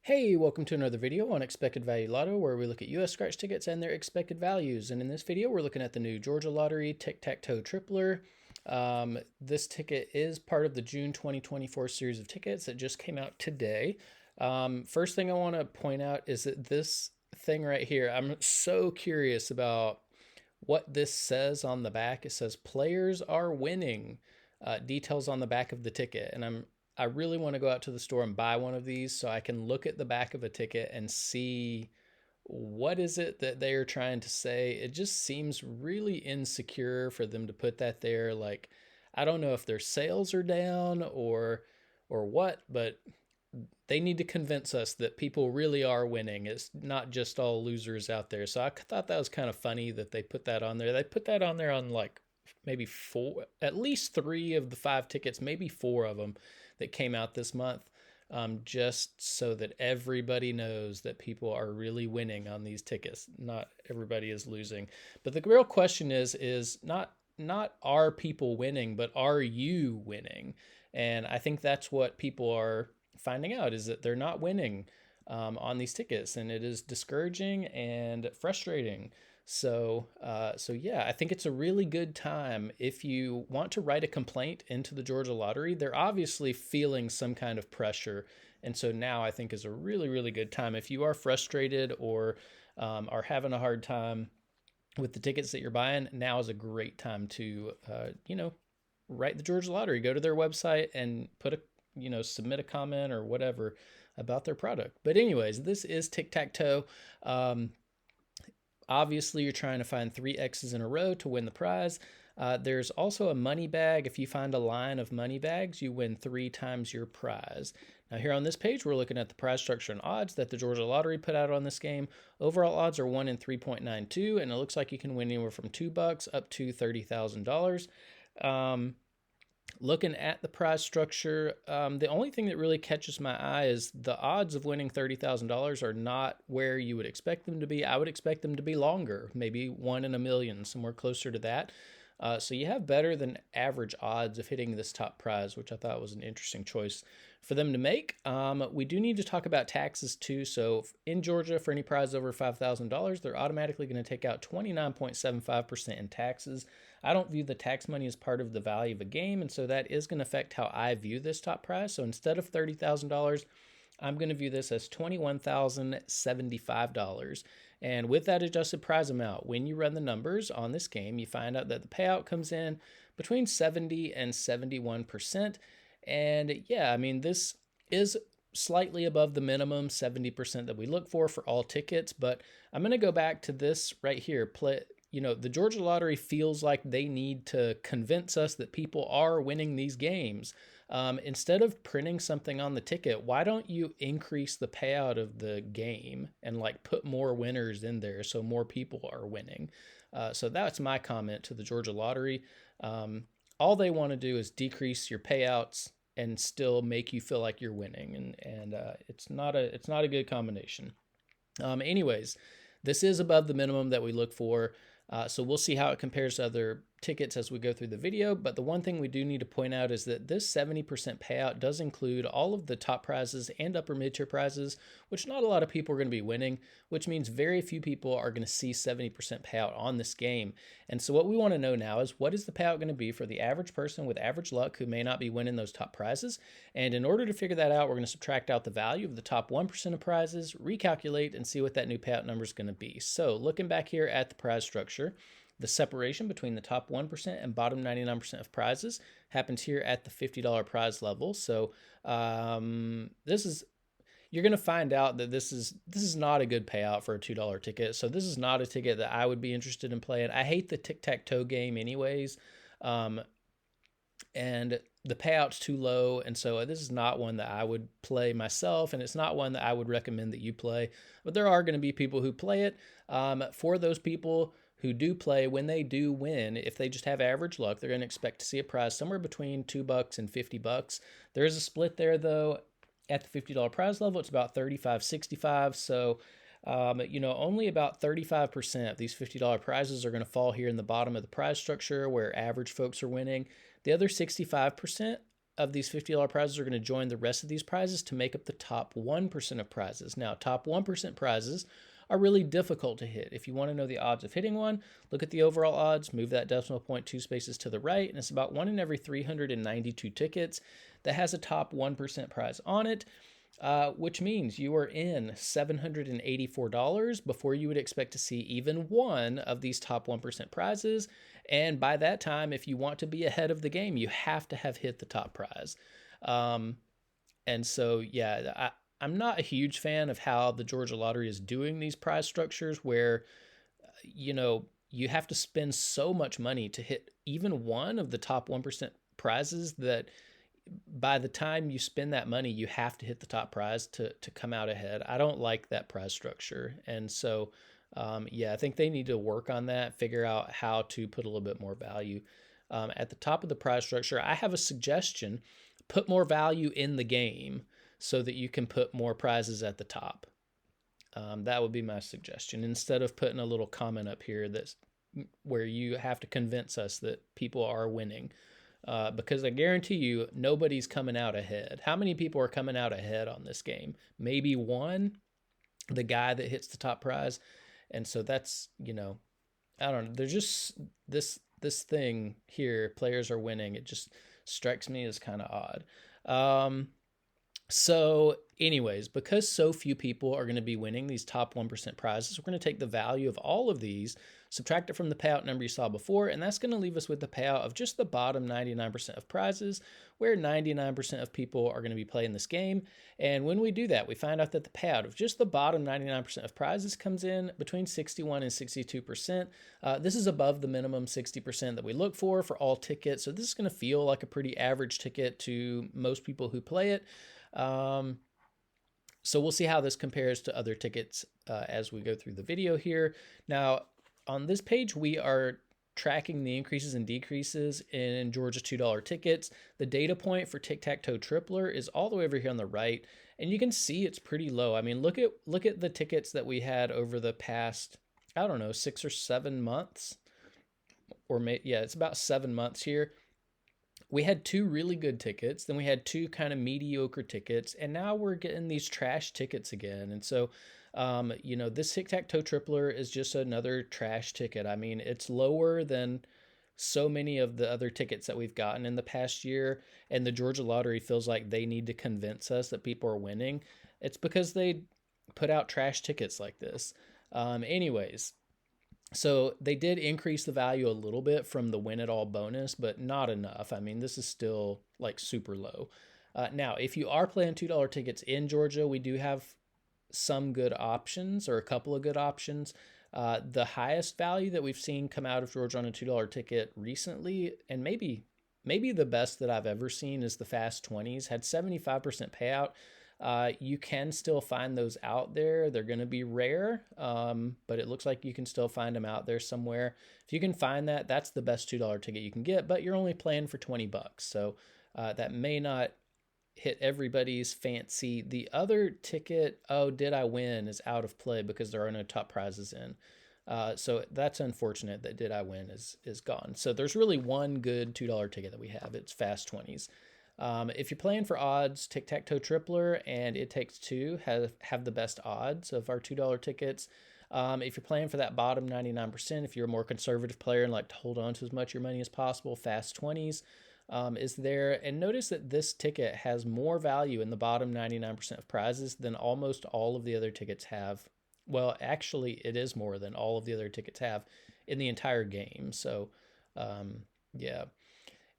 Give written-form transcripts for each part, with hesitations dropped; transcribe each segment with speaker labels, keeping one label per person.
Speaker 1: Hey, welcome to another video on Expected Value Lotto, where we look at US scratch tickets and their expected values. And in this video, we're looking at the new Georgia Lottery Tic Tac Toe Tripler. This ticket is part of the June 2024 series of tickets that just came out today. First thing I want to point out is that this thing right here, I'm so curious about what this says on the back. It says players are winning. Details on the back of the ticket, and I really want to go out to the store and buy one of these so I can look at the back of a ticket and see what is it that they are trying to say. It just seems really insecure for them to put that there. Like, I don't know if their sales are down or what, but they need to convince us that people really are winning. It's not just all losers out there. So I thought that was kind of funny that they put that on there. They put that on there on like maybe four, at least three of the five tickets, maybe four of them that came out this month, just so that everybody knows that people are really winning on these tickets. Not everybody is losing. But the real question is not are people winning, but are you winning? And I think that's what people are finding out, is that they're not winning on these tickets, and it is discouraging and frustrating. So yeah, I think it's a really good time if you want to write a complaint into the Georgia Lottery. They're obviously feeling some kind of pressure, and so now I think is a really, really good time if you are frustrated or are having a hard time with the tickets that you're buying. Now is a great time to write the Georgia Lottery. Go to their website and submit a comment or whatever about their product. But anyways, this is Tic Tac Toe. Obviously, you're trying to find three X's in a row to win the prize. There's also a money bag. If you find a line of money bags, you win 3 times your prize. Now, here on this page, we're looking at the prize structure and odds that the Georgia Lottery put out on this game. Overall odds are 1 in 3.92, and it looks like you can win anywhere from $2 up to $30,000. Looking at the prize structure, the only thing that really catches my eye is the odds of winning $30,000 are not where you would expect them to be. I would expect them to be longer, maybe 1 in a million, somewhere closer to that. So you have better than average odds of hitting this top prize, which I thought was an interesting choice for them to make. We do need to talk about taxes too. So in Georgia, for any prize over $5,000, they're automatically going to take out 29.75% in taxes. I don't view the tax money as part of the value of a game, and so that is going to affect how I view this top prize. So instead of $30,000, I'm going to view this as $21,075. And with that adjusted prize amount, when you run the numbers on this game, you find out that the payout comes in between 70 and 71%. And yeah, I mean, this is slightly above the minimum 70% that we look for all tickets, but I'm going to go back to this right here. The Georgia Lottery feels like they need to convince us that people are winning these games. Instead of printing something on the ticket, why don't you increase the payout of the game and like put more winners in there so more people are winning? So that's my comment to the Georgia Lottery. All they want to do is decrease your payouts and still make you feel like you're winning, and it's not a good combination. Anyways, this is above the minimum that we look for. So we'll see how it compares to other tickets as we go through the video. But the one thing we do need to point out is that this 70% payout does include all of the top prizes and upper mid-tier prizes, which not a lot of people are going to be winning, which means very few people are going to see 70% payout on this game. And so what we want to know now is, what is the payout going to be for the average person with average luck who may not be winning those top prizes? And in order to figure that out, we're going to subtract out the value of the top 1% of prizes, recalculate, and see what that new payout number is going to be. So looking back here at the prize structure, the separation between the top 1% and bottom 99% of prizes happens here at the $50 prize level. So you're going to find out that this is not a good payout for a $2 ticket. So this is not a ticket that I would be interested in playing. I hate the tic-tac-toe game anyways. And the payout's too low, and so this is not one that I would play myself, and it's not one that I would recommend that you play. But there are going to be people who play it. For those people who do play, when they do win, if they just have average luck, they're going to expect to see a prize somewhere between $2 and $50. There is a split there, though. At the $50 prize level, it's about 35-65. So, only about 35% of these $50 prizes are going to fall here in the bottom of the prize structure where average folks are winning. The other 65% of these $50 prizes are going to join the rest of these prizes to make up the top 1% of prizes. Now, top 1% prizes are really difficult to hit. If you want to know the odds of hitting one, look at the overall odds, move that decimal point 2 spaces to the right, and it's about 1 in every 392 tickets that has a top 1% prize on it. Which means you are in $784 before you would expect to see even one of these top 1% prizes. And by that time, if you want to be ahead of the game, you have to have hit the top prize. And so, yeah, I'm not a huge fan of how the Georgia Lottery is doing these prize structures where, you have to spend so much money to hit even one of the top 1% prizes that by the time you spend that money, you have to hit the top prize to come out ahead. I don't like that prize structure. And so, yeah, I think they need to work on that, figure out how to put a little bit more value. At the top of the prize structure, I have a suggestion: put more value in the game so that you can put more prizes at the top. That would be my suggestion, instead of putting a little comment up here that's where you have to convince us that people are winning. Because I guarantee you, nobody's coming out ahead. How many people are coming out ahead on this game? Maybe one, the guy that hits the top prize. And so that's, I don't know. There's just this thing here. Players are winning. It just strikes me as kind of odd. So, anyways, because so few people are going to be winning these top 1% prizes, we're going to take the value of all of these, subtract it from the payout number you saw before, and that's going to leave us with the payout of just the bottom 99% of prizes, where 99% of people are going to be playing this game. And when we do that, we find out that the payout of just the bottom 99% of prizes comes in between 61 and 62%. This is above the minimum 60% that we look for all tickets. So this is going to feel like a pretty average ticket to most people who play it. So we'll see how this compares to other tickets as we go through the video here. Now, on this page, we are tracking the increases and decreases in Georgia $2 tickets. The data point for Tic Tac Toe Tripler is all the way over here on the right, and you can see it's pretty low. I mean, look at the tickets that we had over the past, I don't know, 6 or 7 months, yeah, it's about 7 months here. We had 2 really good tickets, then we had 2 kind of mediocre tickets, and now we're getting these trash tickets again. And so, this Tic Tac Toe Tripler is just another trash ticket. I mean, it's lower than so many of the other tickets that we've gotten in the past year, and the Georgia Lottery feels like they need to convince us that people are winning. It's because they put out trash tickets like this. Anyways, so they did increase the value a little bit from the win it all bonus, but not enough. I mean, this is still like super low. Now, if you are playing $2 tickets in Georgia, we do have some good options, or a couple of good options. The highest value that we've seen come out of Georgia on a $2 ticket recently, and maybe the best that I've ever seen, is the Fast 20s. Had 75% payout. You can still find those out there. They're going to be rare, but it looks like you can still find them out there somewhere. If you can find that, that's the best $2 ticket you can get, but you're only playing for 20 bucks. So that may not hit everybody's fancy. The other ticket, oh, did I win, is out of play because there are no top prizes in. So that's unfortunate that Did I Win is gone. So there's really one good $2 ticket that we have. It's Fast 20s. If you're playing for odds, Tic Tac Toe Tripler and It Takes Two have the best odds of our $2 tickets. If you're playing for that bottom 99%, if you're a more conservative player and like to hold on to as much of your money as possible, Fast 20s is there. And notice that this ticket has more value in the bottom 99% of prizes than almost all of the other tickets have. Well, actually, it is more than all of the other tickets have in the entire game. So, yeah.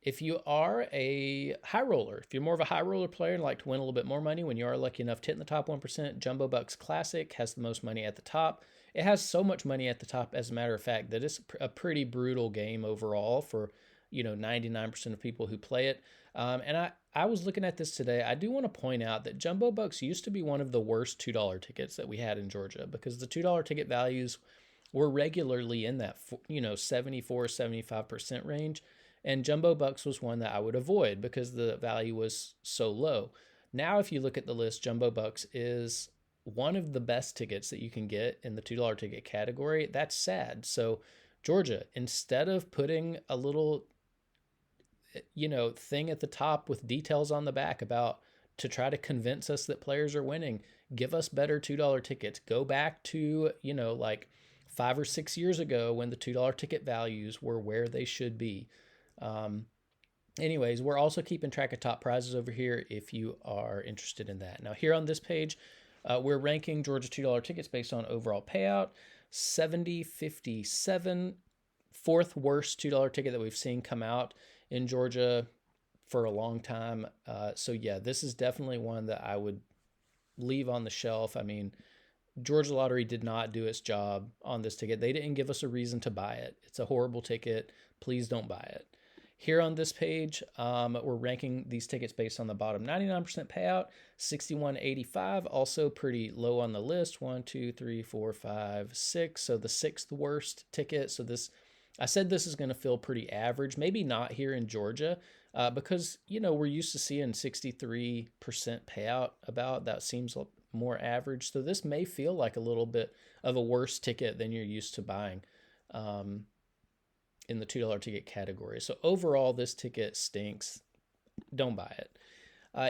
Speaker 1: If you are a high roller, if you're more of a high roller player and like to win a little bit more money when you are lucky enough to hit in the top 1%, Jumbo Bucks Classic has the most money at the top. It has so much money at the top, as a matter of fact, that it's a pretty brutal game overall for 99% of people who play it. And I was looking at this today. I do want to point out that Jumbo Bucks used to be one of the worst $2 tickets that we had in Georgia, because the $2 ticket values were regularly in that 74-75% range. And Jumbo Bucks was one that I would avoid because the value was so low. Now, if you look at the list, Jumbo Bucks is one of the best tickets that you can get in the $2 ticket category. That's sad. So, Georgia, instead of putting a little thing at the top with details on the back about to try to convince us that players are winning. Give us better $2 tickets. Go back to, like 5 or 6 years ago when the $2 ticket values were where they should be. Um, Anyways, we're also keeping track of top prizes over here if you are interested in that. Now, here on this page, we're ranking Georgia $2 tickets based on overall payout. 70.57, fourth worst $2 ticket that we've seen come out in Georgia for a long time. So yeah, this is definitely one that I would leave on the shelf. I mean, Georgia Lottery did not do its job on this ticket. They didn't give us a reason to buy it. It's a horrible ticket. Please don't buy it. Here on this page, we're ranking these tickets based on the bottom 99% payout, 61.85, also pretty low on the list. 1, 2, 3, 4, 5, 6. So the sixth worst ticket. So I said this is going to feel pretty average. Maybe not here in Georgia, because we're used to seeing 63% payout. About that seems more average. So this may feel like a little bit of a worse ticket than you're used to buying. In the $2 ticket category. So overall, this ticket stinks. Don't buy it.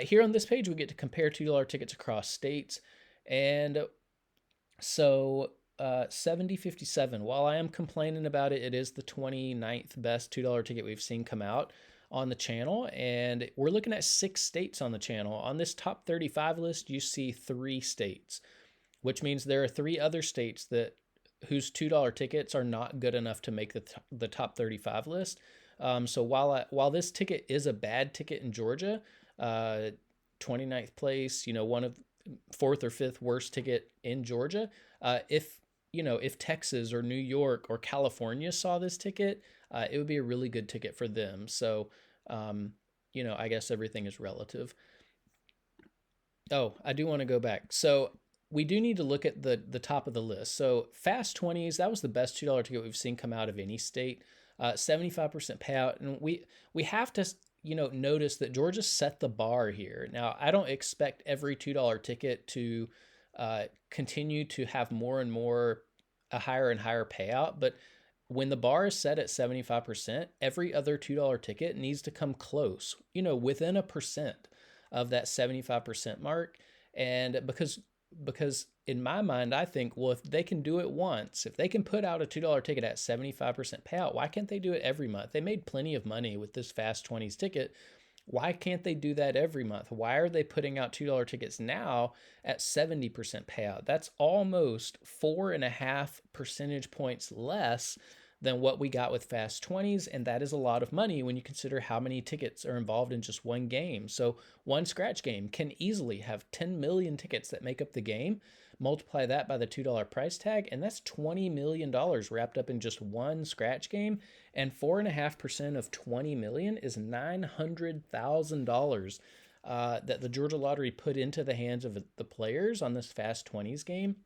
Speaker 1: Here on this page, we get to compare $2 tickets across states. And so 70.57, while I am complaining about it, it is the 29th best $2 ticket we've seen come out on the channel. And we're looking at 6 states on the channel. On this top 35 list, you see 3 states, which means there are 3 other states whose $2 tickets are not good enough to make the top 35 list. So while this ticket is a bad ticket in Georgia, 29th place, one of 4th or 5th worst ticket in Georgia. If Texas or New York or California saw this ticket, it would be a really good ticket for them. So, I guess everything is relative. Oh, I do want to go back. So we do need to look at the top of the list. So Fast 20s, that was the best $2 ticket we've seen come out of any state. 75% payout. And we have to, notice that Georgia set the bar here. Now, I don't expect every $2 ticket to continue to have more and more, a higher and higher payout. But when the bar is set at 75%, every other $2 ticket needs to come close, within a percent of that 75% mark. And because in my mind, I think, well, if they can do it once, if they can put out a $2 ticket at 75% payout, why can't they do it every month? They made plenty of money with this Fast 20s ticket. Why can't they do that every month? Why are they putting out $2 tickets now at 70% payout? That's almost 4.5 percentage points less than what we got with Fast 20s, and that is a lot of money when you consider how many tickets are involved in just one game. So one scratch game can easily have 10 million tickets that make up the game. Multiply that by the $2 price tag, and that's $20 million wrapped up in just one scratch game. And 4.5% of 20 million is $900,000 that the Georgia Lottery put into the hands of the players on this Fast 20s game,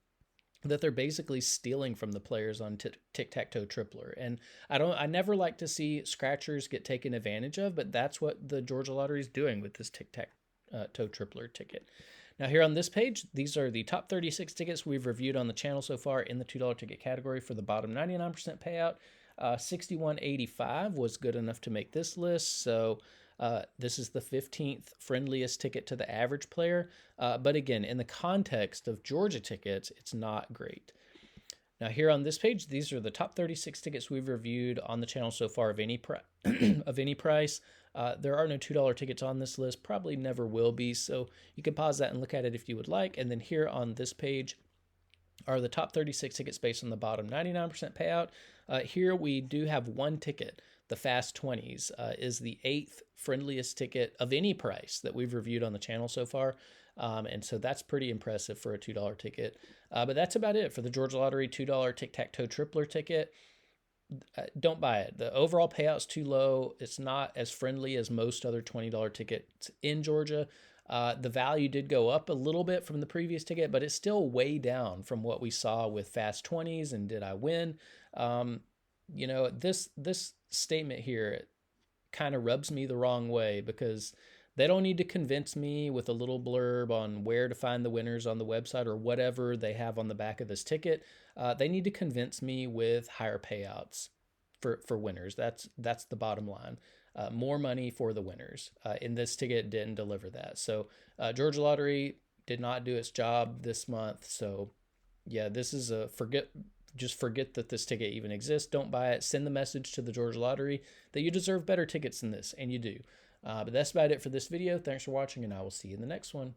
Speaker 1: that they're basically stealing from the players on Tic Tac Toe Tripler. And I never like to see scratchers get taken advantage of, but that's what the Georgia Lottery is doing with this Tic Tac Toe Tripler ticket. Now here on this page, these are the top 36 tickets we've reviewed on the channel so far in the $2 ticket category for the bottom 99% payout. 61.85 was good enough to make this list. So this is the 15th friendliest ticket to the average player. But again, in the context of Georgia tickets, it's not great. Now here on this page, these are the top 36 tickets we've reviewed on the channel so far of any of any price. There are no $2 tickets on this list, probably never will be, so you can pause that and look at it if you would like. And then here on this page are the top 36 tickets based on the bottom 99% payout. Here we do have one ticket. The Fast 20s is the 8th friendliest ticket of any price that we've reviewed on the channel so far. And so that's pretty impressive for a $2 ticket. But that's about it for the Georgia Lottery $2 Tic Tac Toe Tripler ticket. Don't buy it. The overall payout's too low. It's not as friendly as most other $20 tickets in Georgia. The value did go up a little bit from the previous ticket, but it's still way down from what we saw with Fast 20s and Did I Win? This statement here kind of rubs me the wrong way, because they don't need to convince me with a little blurb on where to find the winners on the website or whatever they have on the back of this ticket. They need to convince me with higher payouts for winners. That's the bottom line. more money for the winners. And this ticket didn't deliver that. So Georgia Lottery did not do its job this month. So yeah, this is a just forget that this ticket even exists. Don't buy it. Send the message to the Georgia Lottery that you deserve better tickets than this, and you do. But that's about it for this video. Thanks for watching, and I will see you in the next one.